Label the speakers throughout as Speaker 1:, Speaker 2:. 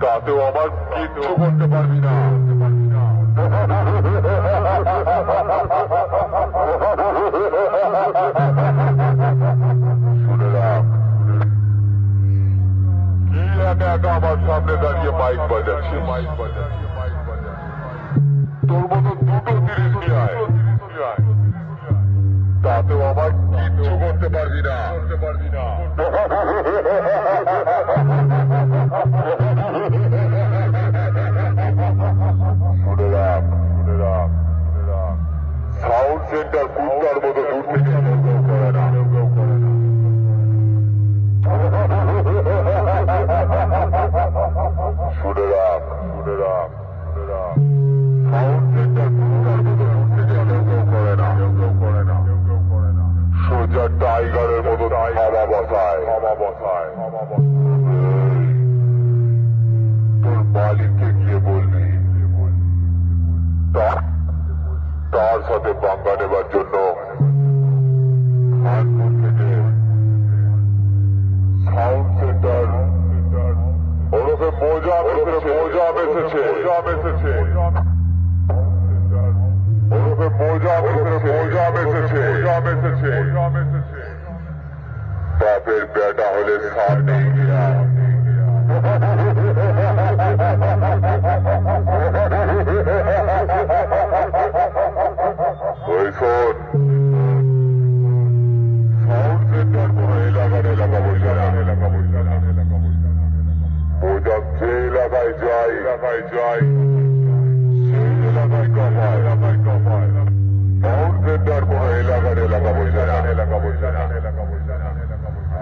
Speaker 1: তাতেও আমার কিচ্ছু করতে পারবি না। শুনে রাখ, কি একা একা আমার সামনে দাঁড়িয়ে মাইক বাজাচ্ছে। তোর মতো দুটো জিনিস নিয়ে আয়, তাতেও আমার কিচ্ছু করতে পারবি না। শুনে রাখ, সাউন্ড সেন্টার কুত্তার মতো দূর থেকে কেউ করে না। শুনে রাখ, সাউন্ড সেন্টার কুত্তার মতো দূর থেকে কেউ করে না। সোজা টাইগারের মতো হাওয়া বসায়। তোর মালিককে গিয়ে বলবি তার সাথে পাঙ্গা নেবার জন্য খানপুর থেকে সাউন্ড সেন্টার ওরফে মোজা এসেছে। বাপের বেটা হলে সামনে গিয়া ওই শোন, সাউন্ড সেন্টার কোন এলাকা বসে না। মোজা যে এলাকায় যায় সেই এলাকায় কামায়। সাউন্ড সেন্টার কোন এলাকা বসে না।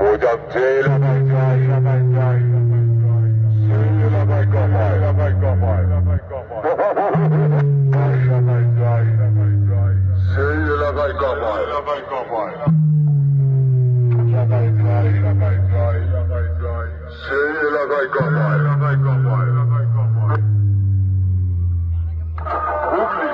Speaker 1: মোজা যে এলাকায় যায় সেই এলাকায় কামায়। সেই এলাকায় কামায়। সেই এলাকায় কামায়। হুগলি